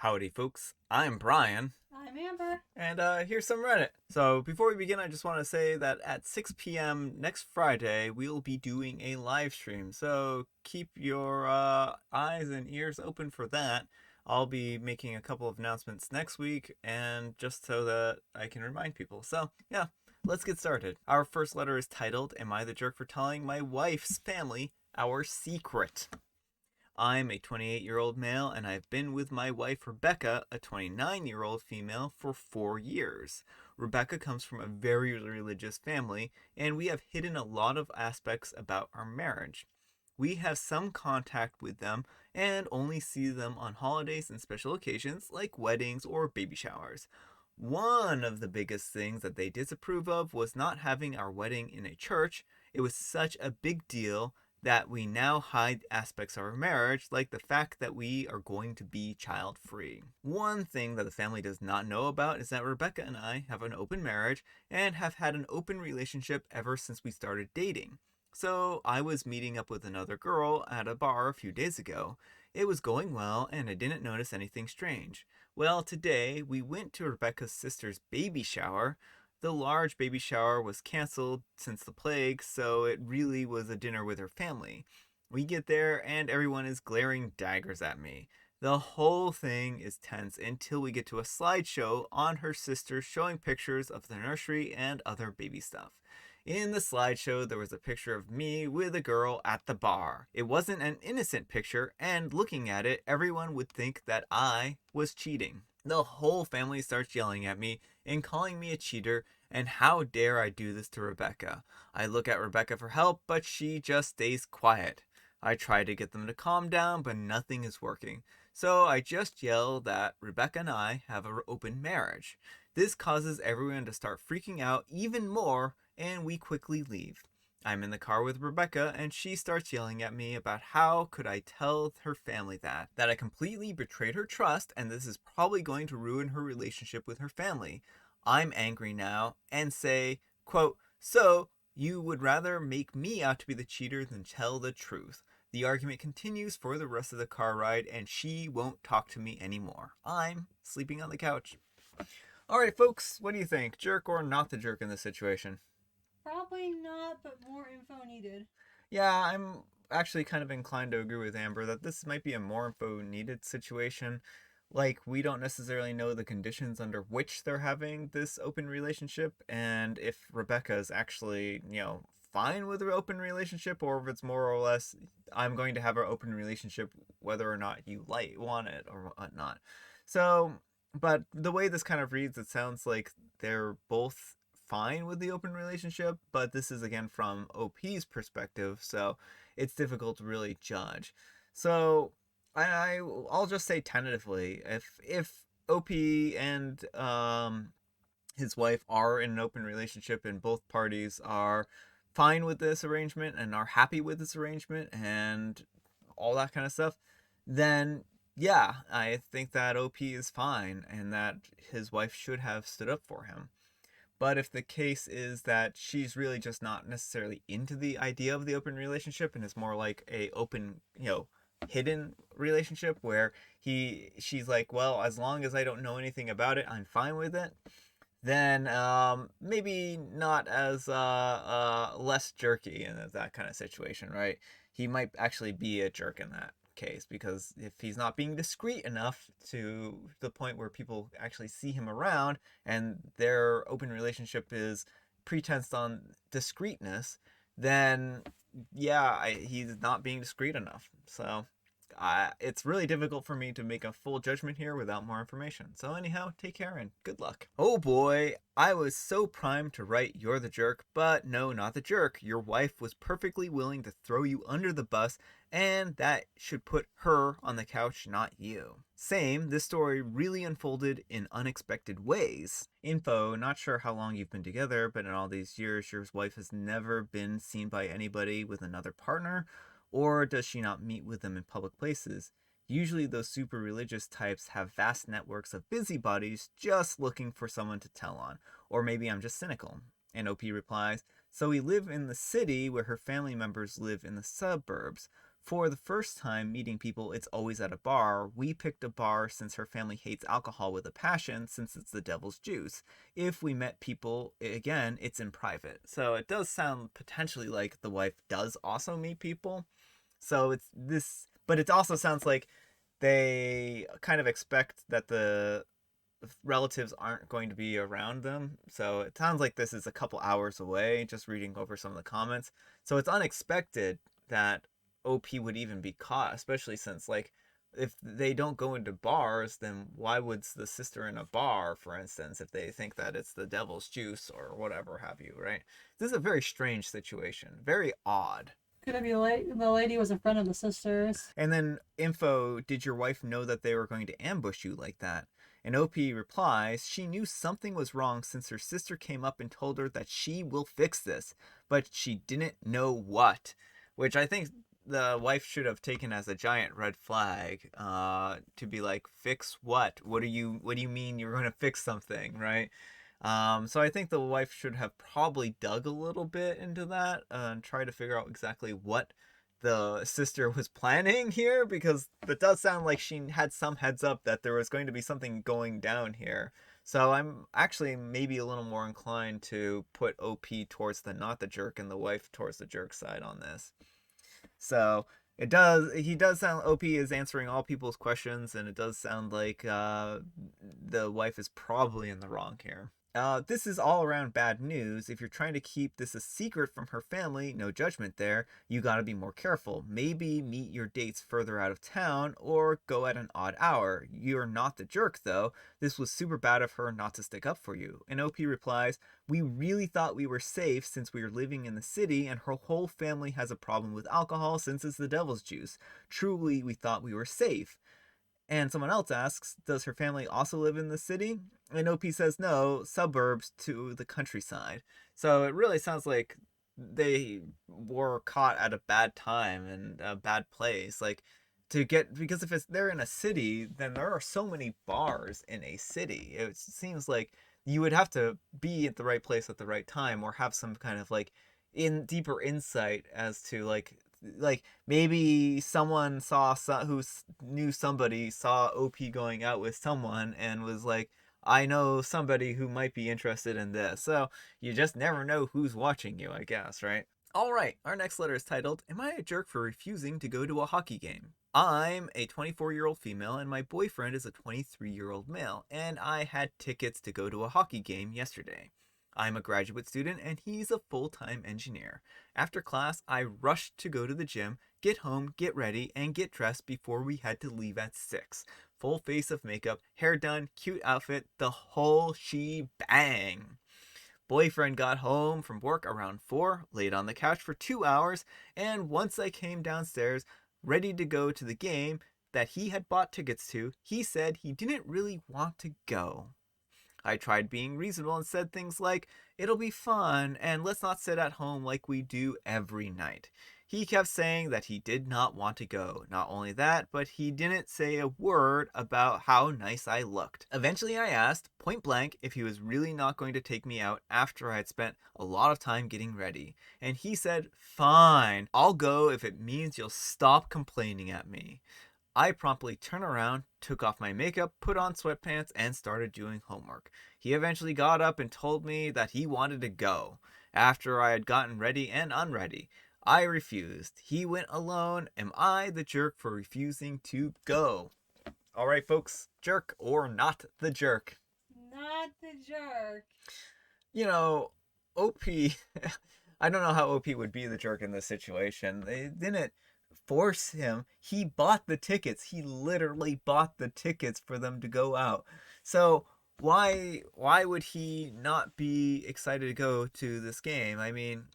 Howdy, folks. I'm Brian, I'm Amber. and here's some Reddit. So, before we begin, I just want to say that at 6 p.m. next Friday, we'll be doing a live stream. So, keep your eyes and ears open for that. I'll be making a couple of announcements next week, and just so that I can remind people. So, yeah, let's get started. Our first letter is titled, Am I the Jerk for Telling My Wife's Family Our Secret? I'm a 28-year-old male, and I've been with my wife Rebecca, a 29-year-old female, for 4 years. Rebecca comes from a very religious family, and we have hidden a lot of aspects about our marriage. We have some contact with them and only see them on holidays and special occasions like weddings or baby showers. One of the biggest things that they disapprove of was not having our wedding in a church. It was such a big deal that we now hide aspects of our marriage, like the fact that we are going to be child free. One thing that the family does not know about is that Rebecca and I have an open marriage and have had an open relationship ever since we started dating. So I was meeting up with another girl at a bar a few days ago. It was going well, and I didn't notice anything strange. Well, today we went to Rebecca's sister's baby shower. The large baby shower was canceled since the plague, so it really was a dinner with her family. We get there, and everyone is glaring daggers at me. The whole thing is tense until we get to a slideshow on her sister showing pictures of the nursery and other baby stuff. In the slideshow, there was a picture of me with a girl at the bar. It wasn't an innocent picture, and looking at it, everyone would think that I was cheating. The whole family starts yelling at me and calling me a cheater, and how dare I do this to Rebecca? I look at Rebecca for help, but she just stays quiet. I try to get them to calm down, but nothing is working. So I just yell that Rebecca and I have an open marriage. This causes everyone to start freaking out even more, and we quickly leave. I'm in the car with Rebecca, and she starts yelling at me about how could I tell her family that I completely betrayed her trust, and this is probably going to ruin her relationship with her family. I'm angry now and say, quote, so you would rather make me out to be the cheater than tell the truth. The argument continues for the rest of the car ride, and she won't talk to me anymore. I'm sleeping on the couch. All right, folks, what do you think? Jerk or not the jerk in this situation? Probably not, but more info needed. Yeah, I'm actually kind of inclined to agree with Amber that this might be a more info needed situation. Like, we don't necessarily know the conditions under which they're having this open relationship, and if Rebecca is actually, fine with her open relationship, or if it's more or less, I'm going to have an open relationship whether or not you want it or whatnot. So, but the way this kind of reads, it sounds like they're both fine with the open relationship, but this is again from OP's perspective, so it's difficult to really judge. So I'll just say tentatively, if OP and his wife are in an open relationship and both parties are fine with this arrangement and are happy with this arrangement and all that kind of stuff, then yeah, I think that OP is fine and that his wife should have stood up for him. But if the case is that she's really just not necessarily into the idea of the open relationship and is more like a open, hidden relationship where she's like, well, as long as I don't know anything about it, I'm fine with it. Then maybe not as less jerky in that kind of situation, right? He might actually be a jerk in that case because if he's not being discreet enough to the point where people actually see him around and their open relationship is pretenced on discreetness, then yeah, he's not being discreet enough. So it's really difficult for me to make a full judgment here without more information. So, anyhow, take care and good luck. Oh boy, I was so primed to write You're the Jerk, but no, not the jerk. Your wife was perfectly willing to throw you under the bus, and that should put her on the couch, not you. Same, this story really unfolded in unexpected ways. Info, not sure how long you've been together, but in all these years, your wife has never been seen by anybody with another partner. Or does she not meet with them in public places? Usually, those super religious types have vast networks of busybodies just looking for someone to tell on. Or maybe I'm just cynical. And OP replies, so we live in the city where her family members live in the suburbs. For the first time meeting people, it's always at a bar. We picked a bar since her family hates alcohol with a passion, since it's the devil's juice. If we met people, again, it's in private. So it does sound potentially like the wife does also meet people. So it's this, but it also sounds like they kind of expect that the relatives aren't going to be around them. So it sounds like this is a couple hours away, just reading over some of the comments. So it's unexpected that OP would even be caught, especially since, like, if they don't go into bars, then why would the sister in a bar, for instance, if they think that it's the devil's juice or whatever have you, right? This is a very strange situation, very odd. Could it be the lady was a friend of the sisters? And then info, did your wife know that they were going to ambush you like that? And OP replies, she knew something was wrong since her sister came up and told her that she will fix this, but she didn't know what. Which I think the wife should have taken as a giant red flag, to be like, fix what? What do you mean you're gonna fix something, right? So I think the wife should have probably dug a little bit into that, and try to figure out exactly what the sister was planning here, because it does sound like she had some heads up that there was going to be something going down here. So I'm actually maybe a little more inclined to put OP towards the not the jerk and the wife towards the jerk side on this. So he does sound, OP is answering all people's questions, and it does sound like the wife is probably in the wrong here. This is all around bad news. If you're trying to keep this a secret from her family, no judgment there, you gotta be more careful. Maybe meet your dates further out of town or go at an odd hour. You're not the jerk though. This was super bad of her not to stick up for you. And OP replies, we really thought we were safe since we were living in the city and her whole family has a problem with alcohol since it's the devil's juice. Truly, we thought we were safe. And someone else asks, does her family also live in the city? And OP says no, suburbs to the countryside. So it really sounds like they were caught at a bad time and a bad place. Like, to get, because if they're in a city, then there are so many bars in a city. It seems like you would have to be at the right place at the right time, or have some kind of like in deeper insight as to like maybe someone who knew somebody saw OP going out with someone and was like, I know somebody who might be interested in this. So you just never know who's watching you, I guess, right? All right, our next letter is titled, Am I a jerk for refusing to go to a hockey game? I'm a 24-year-old female and my boyfriend is a 23-year-old male, and I had tickets to go to a hockey game yesterday. I'm a graduate student and he's a full-time engineer. After class, I rushed to go to the gym, get home, get ready, and get dressed before we had to leave at 6. Full face of makeup, hair done, cute outfit, the whole shebang. Boyfriend got home from work around 4, laid on the couch for 2 hours, and once I came downstairs, ready to go to the game that he had bought tickets to, he said he didn't really want to go. I tried being reasonable and said things like, it'll be fun, and let's not sit at home like we do every night. He kept saying that he did not want to go. Not only that, but he didn't say a word about how nice I looked. Eventually, I asked, point blank, if he was really not going to take me out after I had spent a lot of time getting ready. And he said, fine, I'll go if it means you'll stop complaining at me. I promptly turned around, took off my makeup, put on sweatpants, and started doing homework. He eventually got up and told me that he wanted to go. After I had gotten ready and unready, I refused. He went alone. Am I the jerk for refusing to go? All right, folks, jerk or not the jerk? Not the jerk. You know, OP, I don't know how OP would be the jerk in this situation. They didn't force him. He bought the tickets. He literally bought the tickets for them to go out. So why would he not be excited to go to this game? I mean,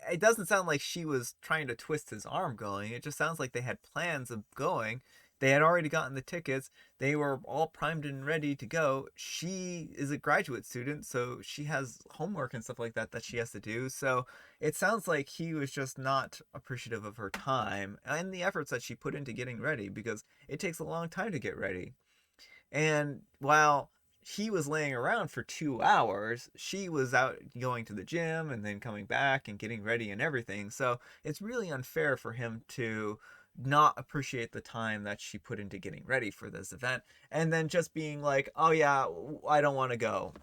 it doesn't sound like she was trying to twist his arm going. It just sounds like they had plans of going. They had already gotten the tickets. They were all primed and ready to go. She is a graduate student, so she has homework and stuff like that that she has to do. So it sounds like he was just not appreciative of her time and the efforts that she put into getting ready, because it takes a long time to get ready. And while he was laying around for 2 hours. She was out going to the gym and then coming back and getting ready and everything. So it's really unfair for him to not appreciate the time that she put into getting ready for this event and then just being like, oh yeah, I don't want to go.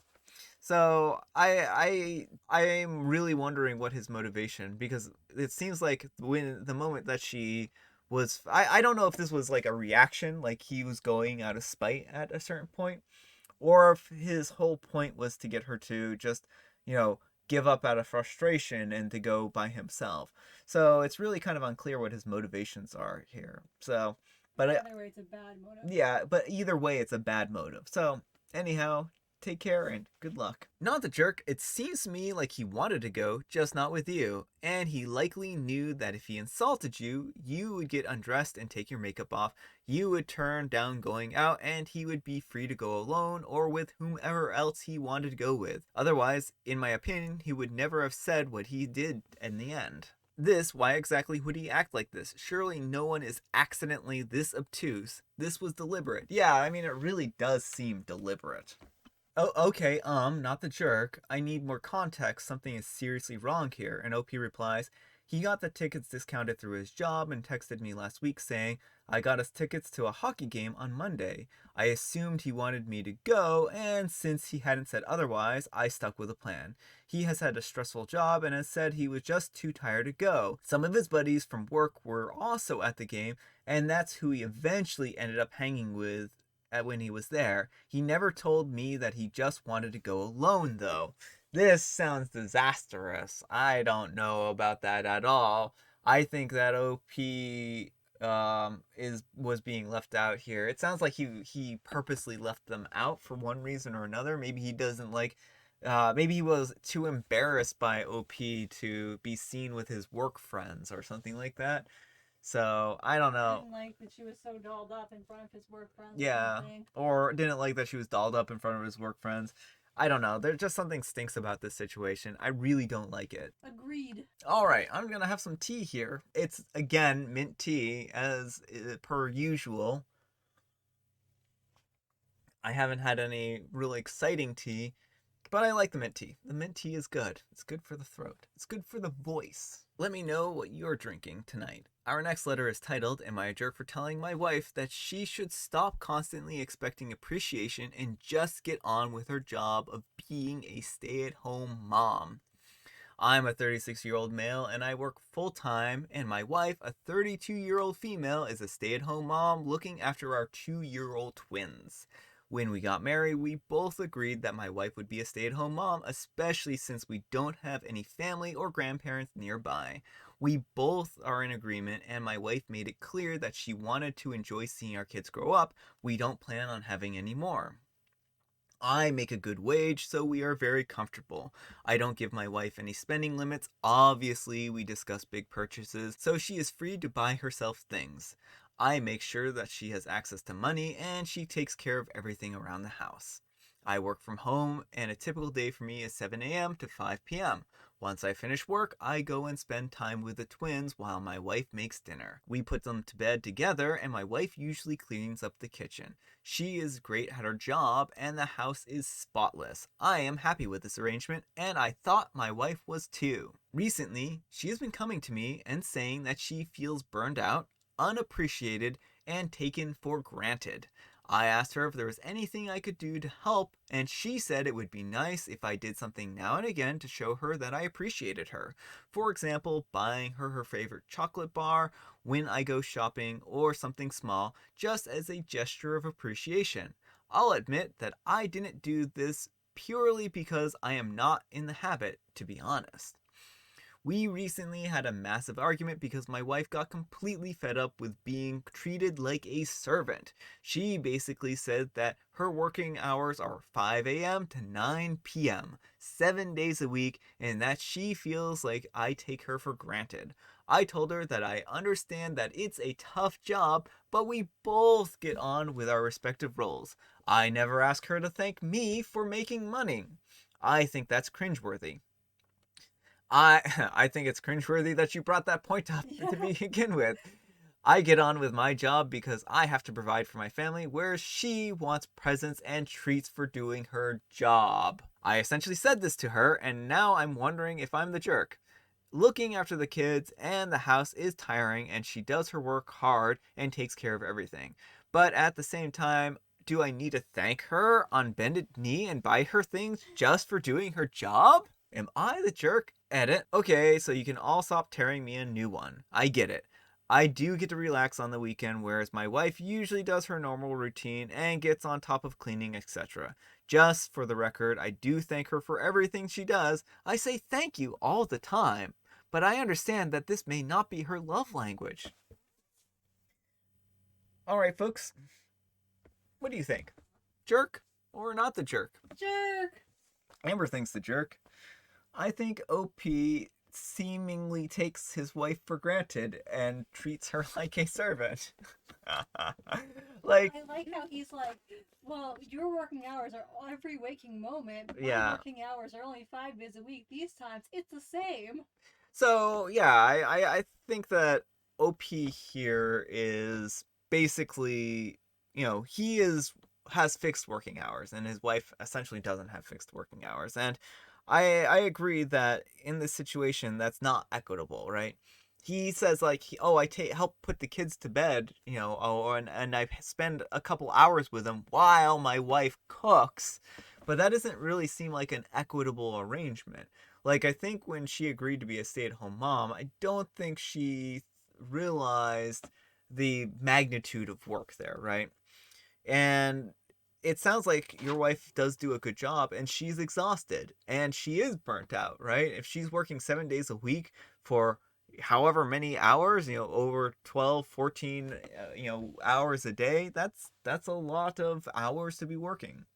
So I am really wondering what his motivation, because it seems like when the moment that she was, I don't know if this was like a reaction, like he was going out of spite at a certain point, or if his whole point was to get her to just, you know, give up out of frustration and to go by himself. So it's really kind of unclear what his motivations are here. So, but Either way, it's a bad motive. yeah, but either way, it's a bad motive. So, anyhow, take care and good luck. Not the jerk, it seems to me like he wanted to go, just not with you. And he likely knew that if he insulted you, you would get undressed and take your makeup off. You would turn down going out, and he would be free to go alone or with whomever else he wanted to go with. Otherwise, in my opinion, he would never have said what he did in the end. This, why exactly would he act like this? Surely no one is accidentally this obtuse. This was deliberate. Yeah, I mean, it really does seem deliberate. Oh, okay, not the jerk. I need more context. Something is seriously wrong here. And OP replies, he got the tickets discounted through his job and texted me last week saying, I got us tickets to a hockey game on Monday. I assumed he wanted me to go, and since he hadn't said otherwise, I stuck with the plan. He has had a stressful job and has said he was just too tired to go. Some of his buddies from work were also at the game, and that's who he eventually ended up hanging with when he was there. He never told me that he just wanted to go alone, though. This sounds disastrous. I don't know about that at all. I think that OP is was being left out here. It sounds like he purposely left them out for one reason or another. Maybe he doesn't like maybe he was too embarrassed by OP to be seen with his work friends or something like that. So I don't I know. didn't like that she was so dolled up in front of his work friends. Yeah, or didn't like that she was dolled up in front of his work friends. I don't know. There's just something stinks about this situation. I really don't like it. Agreed. All right, I'm gonna have some tea here. It's again mint tea as per usual. I haven't had any really exciting tea, but I like the mint tea. The mint tea is good. It's good for the throat. It's good for the voice. Let me know what you're drinking tonight. Our next letter is titled, Am I a Jerk for Telling My Wife That She Should Stop Constantly Expecting Appreciation and Just Get On with Her Job of Being a Stay-at-Home Mom? I'm a 36-year-old male and I work full-time, and my wife, a 32-year-old female, is a stay-at-home mom looking after our 2-year-old twins. When we got married, we both agreed that my wife would be a stay-at-home mom, especially since we don't have any family or grandparents nearby. We both are in agreement, and my wife made it clear that she wanted to enjoy seeing our kids grow up. We don't plan on having any more. I make a good wage, so we are very comfortable. I don't give my wife any spending limits. Obviously, we discuss big purchases, so she is free to buy herself things. I make sure that she has access to money, and she takes care of everything around the house. I work from home, and a typical day for me is 7 a.m. to 5 p.m. Once I finish work, I go and spend time with the twins while my wife makes dinner. We put them to bed together, and my wife usually cleans up the kitchen. She is great at her job, and the house is spotless. I am happy with this arrangement, and I thought my wife was too. Recently, she has been coming to me and saying that she feels burned out, unappreciated, and taken for granted. I asked her if there was anything I could do to help, and she said it would be nice if I did something now and again to show her that I appreciated her. For example, buying her favorite chocolate bar when I go shopping, or something small, just as a gesture of appreciation. I'll admit that I didn't do this purely because I am not in the habit, to be honest. We recently had a massive argument because my wife got completely fed up with being treated like a servant. She basically said that her working hours are 5 a.m. to 9 p.m., 7 days a week, and that she feels like I take her for granted. I told her that I understand that it's a tough job, but we both get on with our respective roles. I never ask her to thank me for making money. I think that's cringeworthy. I I think it's cringeworthy that you brought that point up to begin with. I get on with my job because I have to provide for my family, whereas she wants presents and treats for doing her job. I essentially said this to her, and now I'm wondering if I'm the jerk. Looking after the kids and the house is tiring, and she does her work hard and takes care of everything. But at the same time, do I need to thank her on bended knee and buy her things just for doing her job? Am I the jerk? Edit. Okay, so you can all stop tearing me a new one. I get it. I do get to relax on the weekend, whereas my wife usually does her normal routine and gets on top of cleaning, etc. Just for the record, I do thank her for everything she does. I say thank you all the time, but I understand that this may not be her love language. Alright, folks, what do you think? Jerk or not the jerk? Jerk. Amber thinks the jerk. I think OP seemingly takes his wife for granted and treats her like a servant. Like, I like how he's like, well, your working hours are every waking moment. My yeah. working hours are only 5 days a week. These times, it's the same. So, yeah, I think that OP here is basically, has fixed working hours, and his wife essentially doesn't have fixed working hours. And I agree that in this situation, that's not equitable, right? He says like, I help put the kids to bed, and I spend a couple hours with them while my wife cooks, but that doesn't really seem like an equitable arrangement. Like, I think when she agreed to be a stay-at-home mom, I don't think she realized the magnitude of work there, right? And it sounds like your wife does do a good job, and she's exhausted and she is burnt out, right? If she's working 7 days a week for however many hours, over 12, 14, hours a day, that's a lot of hours to be working.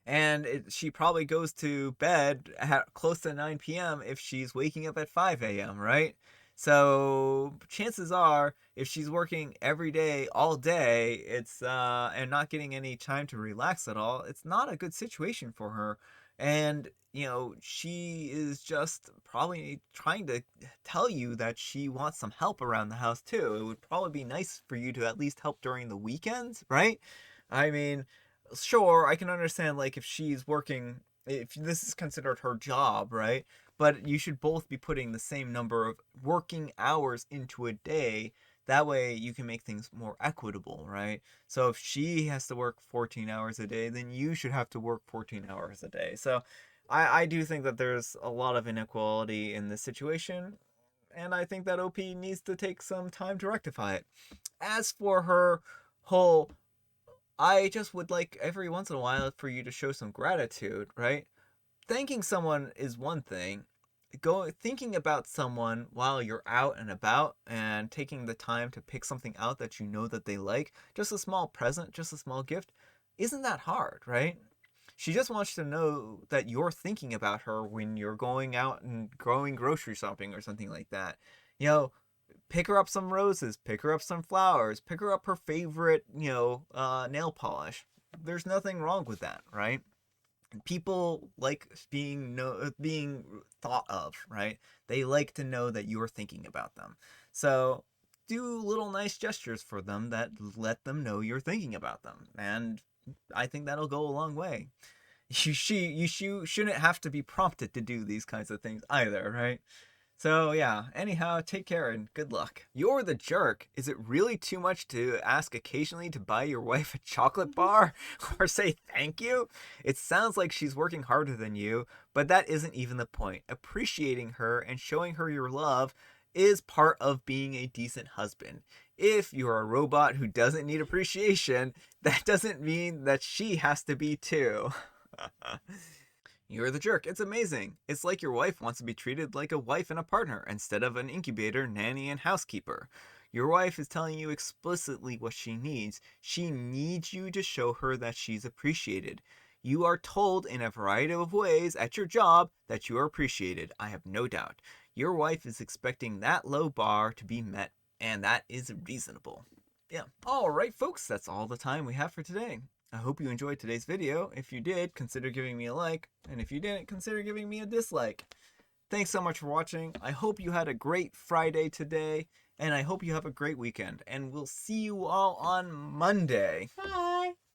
And she probably goes to bed at close to 9 p.m. if she's waking up at 5 a.m., right? So chances are, if she's working every day, all day, and not getting any time to relax at all, it's not a good situation for her. And she is just probably trying to tell you that she wants some help around the house too. It would probably be nice for you to at least help during the weekends, right? I mean, sure, I can understand, like, if she's working, if this is considered her job, right? But you should both be putting the same number of working hours into a day. That way you can make things more equitable, right? So if she has to work 14 hours a day, then you should have to work 14 hours a day. So I do think that there's a lot of inequality in this situation, and I think that OP needs to take some time to rectify it. As for her whole, I just would like every once in a while for you to show some gratitude, right? Thanking someone is one thing. Thinking about someone while you're out and about and taking the time to pick something out that you know that they like, just a small present, just a small gift, isn't that hard, right? She just wants to know that you're thinking about her when you're going out and going grocery shopping or something like that. You know, pick her up some roses, pick her up some flowers, pick her up her favorite, nail polish. There's nothing wrong with that, right? People like being thought of, right? They like to know that you're thinking about them. So do little nice gestures for them that let them know you're thinking about them, and I think that'll go a long way. You shouldn't have to be prompted to do these kinds of things either, right? So yeah, anyhow, take care and good luck. You're the jerk. Is it really too much to ask occasionally to buy your wife a chocolate bar or say thank you? It sounds like she's working harder than you, but that isn't even the point. Appreciating her and showing her your love is part of being a decent husband. If you're a robot who doesn't need appreciation, that doesn't mean that she has to be too. You're the jerk. It's amazing. It's like your wife wants to be treated like a wife and a partner instead of an incubator, nanny, and housekeeper. Your wife is telling you explicitly what she needs. She needs you to show her that she's appreciated. You are told in a variety of ways at your job that you are appreciated. I have no doubt. Your wife is expecting that low bar to be met, and that is reasonable. Yeah. Alright, folks, that's all the time we have for today. I hope you enjoyed today's video. If you did, consider giving me a like, and if you didn't, consider giving me a dislike. Thanks so much for watching. I hope you had a great Friday today, And I hope you have a great weekend. And we'll see you all on Monday. Bye.